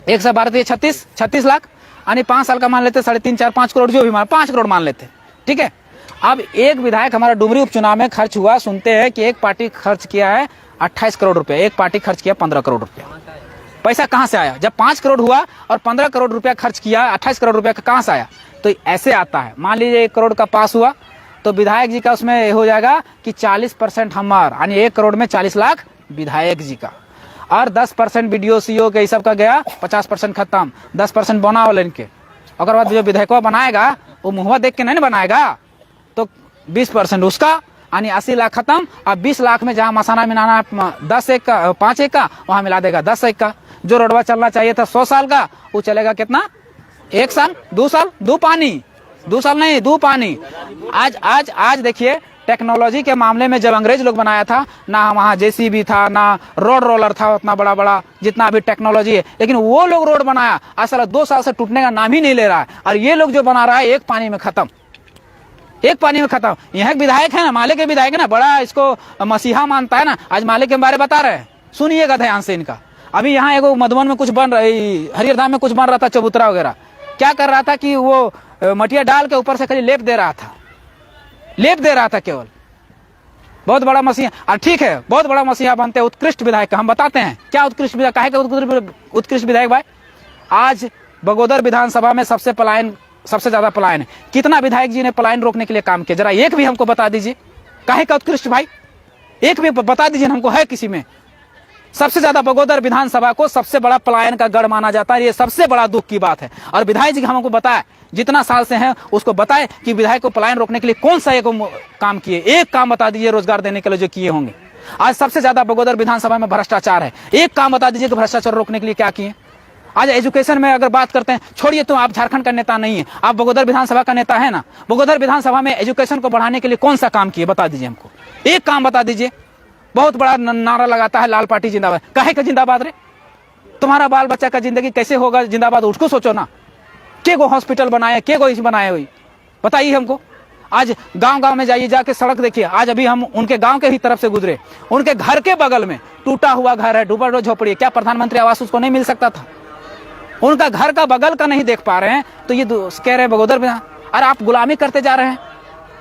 1 से 12 36 लाख, यानी 5 साल का मान लेते 3.5 4 5 करोड़, जो भी मान 5 करोड़ मान लेते हैं, ठीक है। अब एक विधायक हमारा डुमरी उपचुनाव में खर्च हुआ, सुनते हैं कि एक पार्टी खर्च किया है 28 करोड़ रुपया, एक पार्टी खर्च किया 15 करोड़ रुपया। पैसा कहां से आया? जब 5 करोड़ हुआ और 15 करोड़ रुपया खर्च किया, 28 करोड़ रुपया कहां से आया? तो ऐसे आता है। मान लीजिए 1 करोड़ का पास हुआ तो विधायक जी का उसमें हो जाएगा कि 40% हमार, यानी 1 करोड़ में 40 लाख विधायक जी का, और 10% बीडीओ सीओ के सब का गया, 50% खत्म, 10% बना वाले इनके। अगर बाद जो विधायक बनाएगा वो मुहवा देख के नहीं बनाएगा, तो 20% उसका, यानी 80 लाख खत्म। अब 20 लाख में जहाँ मसाना मिलाना 10 एक का, 5 एक का, वहां मिला देगा 10 एक का। जो रोडवा चलना चाहिए था 100 साल का, वो चलेगा कितना? 1 साल, 2 साल, 2 पानी, 2 साल नहीं, 2 पानी। आज देखिए टेक्नोलॉजी के मामले में जब अंग्रेज लोग बनाया था ना, वहाँ जेसीबी था, ना रोड रोलर था उतना बड़ा बड़ा जितना अभी टेक्नोलॉजी है, लेकिन वो लोग रोड बनाया, असल 2 साल से टूटने का नाम ही नहीं ले रहा है। और ये लोग जो बना रहा है 1 पानी में खत्म, 1 पानी में खत्म। यहाँ विधायक है ना, माले के विधायक है ना, बड़ा इसको मसीहा मानता है ना, आज माले के बारे बता रहे हैं, सुनिएगा ध्यान से इनका। अभी यहाँ एगो मधुबन में कुछ बन रहा, हरिहरधाम में कुछ बन रहा था, चबूतरा वगैरह, क्या कर रहा था कि वो मटिया डाल के ऊपर से खाली लेप दे रहा था, लेप दे रहा था केवल। बहुत बड़ा मसीहा, और ठीक है बहुत बड़ा मसीहा बनते, उत्कृष्ट विधायक हम बताते हैं क्या उत्कृष्ट विधायक, काहे का उत्कृष्ट विधायक भाई? आज बगोदर विधानसभा में सबसे ज्यादा पलायन है। कितना विधायक जी ने पलायन रोकने के लिए काम किया? जरा एक भी हमको बता दीजिए, काहे का उत्कृष्ट भाई, एक भी बता दीजिए हमको, है किसी में? सबसे ज्यादा बगोदर विधानसभा को सबसे बड़ा पलायन का गढ़ माना जाता है, ये सबसे बड़ा दुख की बात है। और विधायक जी हमको बताया, जितना साल से हैं उसको बताए कि विधायक को पलायन रोकने के लिए कौन सा एक काम किए, एक काम बता दीजिए रोजगार देने के लिए जो किए होंगे। आज सबसे ज्यादा बगोदर विधानसभा में भ्रष्टाचार है, एक काम बता दीजिए कि भ्रष्टाचार रोकने के लिए क्या किए। आज एजुकेशन में अगर बात करते हैं, छोड़िए तो आप झारखंड का नेता नहीं है, आप बगोदर विधानसभा का नेता है ना, बगोदर विधानसभा में एजुकेशन को बढ़ाने के लिए कौन सा काम किए बता दीजिए हमको, एक काम बता दीजिए। बहुत बड़ा नारा लगाता है लाल पार्टी जिंदाबाद, काहे का जिंदाबाद रे? तुम्हारा बाल बच्चा का जिंदगी कैसे होगा जिंदाबाद, उसको सोचो ना। के गो हॉस्पिटल बनाए, के गो बनाए हुई, बताइए हमको। आज गांव में जाइए, जाके सड़क देखिए। आज अभी हम उनके गांव के ही तरफ से गुजरे, उनके घर के बगल में टूटा हुआ घर है, डूबा झोपड़ी है। क्या प्रधानमंत्री आवास उसको नहीं मिल सकता था? उनका घर का बगल का नहीं देख पा रहे हैं तो ये कह रहे हैं बगोदर में। अरे आप गुलामी करते जा रहे हैं,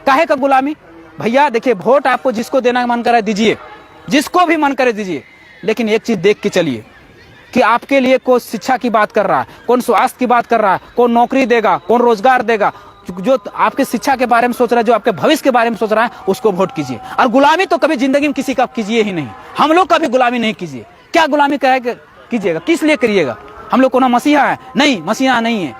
काहे का गुलामी? भैया देखिए, वोट आपको जिसको देना मन करे दीजिए, जिसको भी मन करे दीजिए, लेकिन एक चीज देख के चलिए कि आपके लिए कौन शिक्षा की बात कर रहा है, कौन स्वास्थ्य की बात कर रहा है, कौन नौकरी देगा, कौन रोजगार देगा। जो आपके शिक्षा के बारे में सोच रहा है, जो आपके भविष्य के बारे में सोच रहा है, उसको वोट कीजिए। और गुलामी तो कभी जिंदगी में किसी का कीजिए ही नहीं, हम लोग का भी गुलामी नहीं कीजिए। क्या गुलामी कीजिएगा, किस लिए करिएगा? हम लोग को ना मसीहा है? नहीं, मसीहा नहीं है।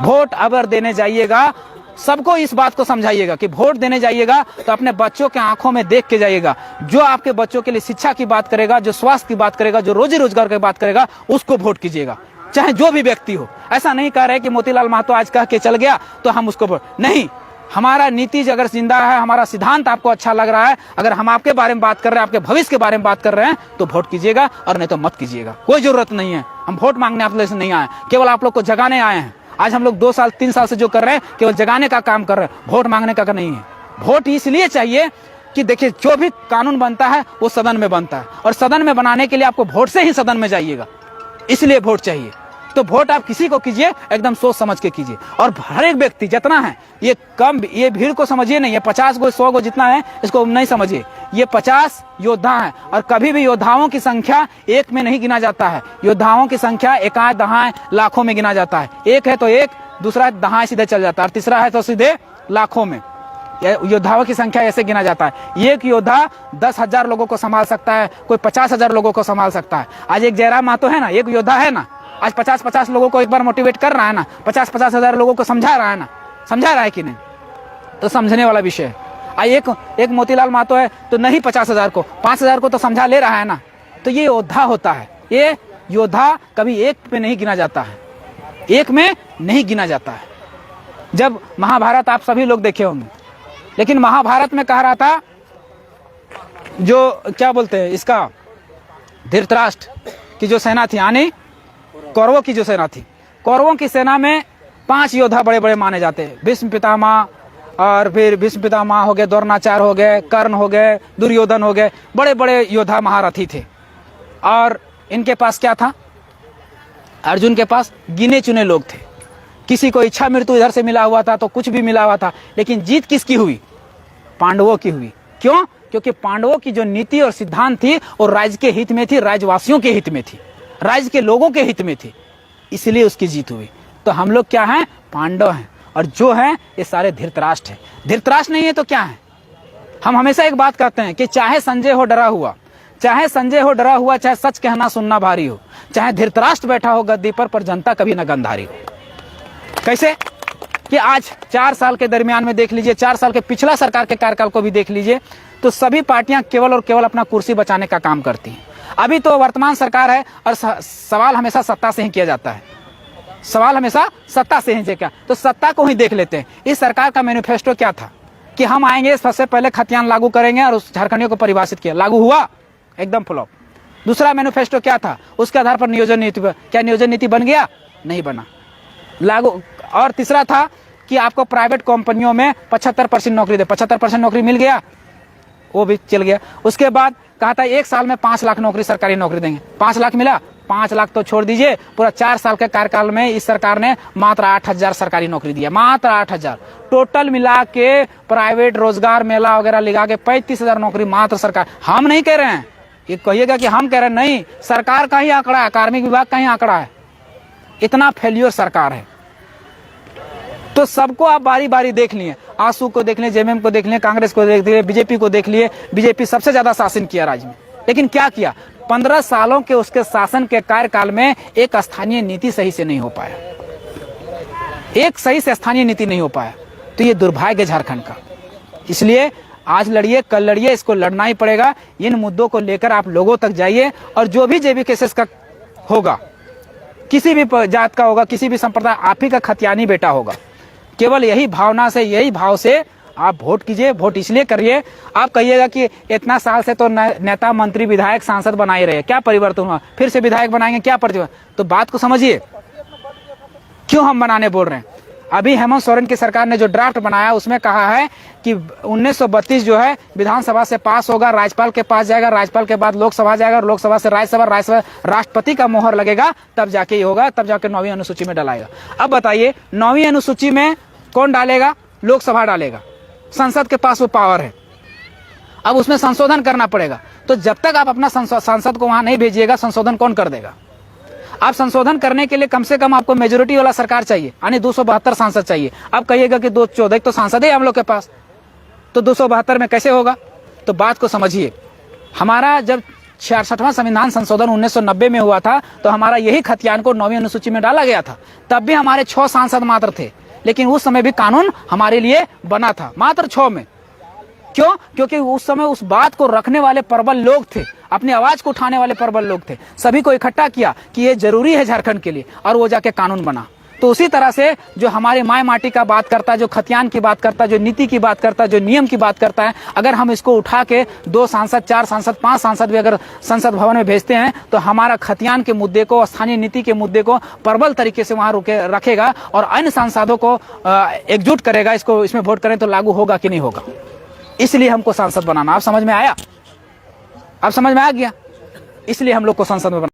वोट अगर देने जाइएगा, सबको इस बात को समझाइएगा कि वोट देने जाइएगा तो अपने बच्चों के आंखों में देख के जाइएगा। जो आपके बच्चों के लिए शिक्षा की बात करेगा, जो स्वास्थ्य की बात करेगा, जो रोजी रोजगार की बात करेगा, उसको वोट कीजिएगा, चाहे जो भी व्यक्ति हो। ऐसा नहीं कह रहे कि मोतीलाल महतो आज कह के चल गया तो हम उसको वोट नहीं। हमारा नीति अगर जिंदा है, हमारा सिद्धांत आपको अच्छा लग रहा है, अगर हम आपके बारे में बात कर रहे हैं, आपके भविष्य के बारे में बात कर रहे हैं, तो वोट कीजिएगा और नहीं तो मत कीजिएगा। कोई जरूरत नहीं है, हम वोट मांगने आप लोग से नहीं आए, केवल आप लोग को जगाने आए हैं। आज हम लोग 2 साल 3 साल से जो कर रहे हैं केवल जगाने का काम कर रहे हैं, वोट मांगने का नहीं है। वोट इसलिए चाहिए कि देखिए, जो भी कानून बनता है वो सदन में बनता है, और सदन में बनाने के लिए आपको वोट से ही सदन में जाइएगा, इसलिए वोट चाहिए। तो वोट आप किसी को कीजिए, एकदम सोच समझ के कीजिए। और हर एक व्यक्ति जितना है, ये भीड़ को समझिए नहीं, ये 50 गो 100 गो जितना है इसको नहीं समझिए। ये 50 योद्धा हैं, और कभी भी योद्धाओं की संख्या एक में नहीं गिना जाता है। योद्धाओं की संख्या एकाध दहाए लाखों में गिना जाता है। एक है तो एक, दूसरा दहाए सीधे चल जाता है, और तीसरा है तो सीधे लाखों में। योद्धाओं की संख्या ऐसे गिना जाता है। एक योद्धा 10,000 लोगों को संभाल सकता है, कोई 50,000 लोगों को संभाल सकता है। आज एक जयराम महतो है ना, एक योद्धा है ना, आज 50-50 लोगों को एक बार मोटिवेट कर रहा है ना, 50-50 हजार लोगों को समझा रहा है ना, समझा रहा है कि नहीं? तो समझने वाला विषय है। एक मोतीलाल महतो है तो नहीं 50,000 को, 5,000 को तो समझा ले रहा है ना। तो ये योद्धा होता है। ये योद्धा कभी एक में नहीं गिना जाता है, एक में नहीं गिना जाता है। जब महाभारत आप सभी लोग देखे होंगे, लेकिन महाभारत में कह रहा था, जो क्या बोलते हैं इसका, धृतराष्ट्र की जो सेना थी, यानी कौरवों की जो सेना थी, कौरवों की सेना में 5 योद्धा बड़े बड़े माने जाते हैं। भीष्म पितामह, और फिर भीष्म पितामह हो गए, द्रोणाचार्य हो गए, कर्ण हो गए, दुर्योधन हो गए, बड़े बड़े योद्धा महारथी थे। और इनके पास क्या था? अर्जुन के पास गिने चुने लोग थे। किसी को इच्छा मृत्यु इधर से मिला हुआ था, तो कुछ भी मिला हुआ था, लेकिन जीत किसकी हुई? पांडवों की हुई। क्यों? क्योंकि पांडवों की जो नीति और सिद्धांत थी वो राज्य के हित में थी, राज्यवासियों के हित में थी, राज्य के लोगों के हित में थी, इसलिए उसकी जीत हुई। तो हम लोग क्या हैं? पांडव हैं, और जो हैं ये सारे धृतराष्ट्र हैं। धृतराष्ट्र नहीं है तो क्या है? हम हमेशा एक बात कहते हैं कि चाहे संजय हो डरा हुआ, चाहे संजय हो डरा हुआ, चाहे सच कहना सुनना भारी हो, चाहे धृतराष्ट्र बैठा हो गद्दी पर जनता कभी न गंधारी हो। कैसे? कि आज 4 साल के दरमियान में देख लीजिए, 4 साल के पिछला सरकार के कार्यकाल को भी देख लीजिए, तो सभी पार्टियां केवल और केवल अपना कुर्सी बचाने का काम करती हैं। अभी तो वर्तमान सरकार है, और सवाल हमेशा सत्ता से ही किया जाता है, सवाल हमेशा सत्ता से ही क्या, तो सत्ता को ही देख लेते हैं। इस सरकार का मैनिफेस्टो क्या था कि हम आएंगे, सबसे पहले खतियान लागू करेंगे, और उस झारखंडियों को परिभाषित किया, लागू हुआ? एकदम फ्लॉप। दूसरा मैनिफेस्टो क्या था? उसके आधार पर नियोजन नीति, क्या नियोजन नीति बन गया? नहीं बना, लागू। और तीसरा था कि आपको प्राइवेट कंपनियों में 75% नौकरी दे, 75% नौकरी मिल गया, वो भी चल गया। उसके बाद कहा था 1 साल में 5 लाख नौकरी, सरकारी नौकरी देंगे। 5 लाख मिला? 5 लाख तो छोड़ दीजिए, पूरा 4 साल के कार्यकाल में इस सरकार ने मात्र 8,000 सरकारी नौकरी दिया, मात्र 8,000। टोटल मिला के प्राइवेट रोजगार मेला वगैरह लगा के 35,000 नौकरी मात्र सरकार। हम नहीं कह रहे हैं, ये कहिएगा कि हम कह रहे हैं, नहीं, सरकार का ही आंकड़ा है, कार्मिक विभाग का ही आंकड़ा है। इतना फेल्योर सरकार है। तो सबको आप बारी बारी देख लिए, आंसू को देख लिए, जेएमएम को देख लिए, कांग्रेस को देख लिए, बीजेपी को देख लिए। बीजेपी सबसे ज्यादा शासन किया राज्य में, लेकिन क्या किया? 15 सालों के उसके शासन के कार्यकाल में एक स्थानीय नीति सही से नहीं हो पाया, एक सही से स्थानीय नीति नहीं हो पाया। तो ये दुर्भाग्य झारखंड का। इसलिए आज लड़िए, कल लड़िए, इसको लड़ना ही पड़ेगा। इन मुद्दों को लेकर आप लोगों तक जाइए, और जो भी जेबी केसेस का होगा, किसी भी जात का होगा, किसी भी संप्रदाय, आप ही का खतियानी बेटा होगा। केवल यही भावना से, यही भाव से आप वोट कीजिए। वोट इसलिए करिए, आप कहिएगा कि इतना साल से तो नेता, मंत्री, विधायक, सांसद बनाए रहे, क्या परिवर्तन हुआ? फिर से विधायक बनाएंगे, क्या परिवर्तन? तो बात को समझिए, क्यों हम बनाने बोल रहे हैं। अभी हेमंत सोरेन की सरकार ने जो ड्राफ्ट बनाया उसमें कहा है कि 1932 जो है विधानसभा से पास होगा, राज्यपाल के पास जाएगा, राज्यपाल के बाद लोकसभा जाएगा, लोकसभा से राज्यसभा, राज्यसभा राष्ट्रपति का मोहर लगेगा, तब जाके ये होगा, तब जाके 9वीं अनुसूची में डलाएगा। अब बताइए, 9वीं अनुसूची में कौन डालेगा? लोकसभा डालेगा, संसद के पास वो पावर है। अब उसमें संशोधन करना पड़ेगा। तो जब तक आप अपना सांसद को वहां नहीं भेजिएगा, संशोधन कौन कर देगा? आप संशोधन करने के लिए कम से कम आपको मेजोरिटी वाला सरकार चाहिए, यानी 272 सांसद चाहिए। अब कहिएगा कि 214 तो सांसद है हम लोग के पास, तो 272 में कैसे होगा? तो बात को समझिए। हमारा जब 66वां संविधान संशोधन 1990 में हुआ था, तो हमारा यही खतियान को 9वीं अनुसूची में डाला गया था। तब भी हमारे 6 सांसद मात्र थे, लेकिन उस समय भी कानून हमारे लिए बना था, मात्र 6 में। क्यों? क्योंकि उस समय उस बात को रखने वाले प्रबल लोग थे, अपनी आवाज को उठाने वाले प्रबल लोग थे। सभी को इकट्ठा किया कि ये जरूरी है झारखंड के लिए, और वो जाके कानून बना। तो उसी तरह से जो हमारे माय माटी का बात करता है, जो खतियान की बात करता है, जो नीति की बात करता है, जो नियम की बात करता है, अगर हम इसको उठा के 2 सांसद, 4 सांसद, 5 सांसद भी अगर संसद भवन में भेजते हैं, तो हमारा खतियान के मुद्दे को, स्थानीय नीति के मुद्दे को प्रबल तरीके से वहां रखेगा और अन्य सांसदों को एकजुट करेगा। इसको इसमें वोट करें तो लागू होगा कि नहीं होगा। इसलिए हमको सांसद बनाना। आप समझ में आया? अब समझ में आ गया? इसलिए हम लोग को संसद में बनाना।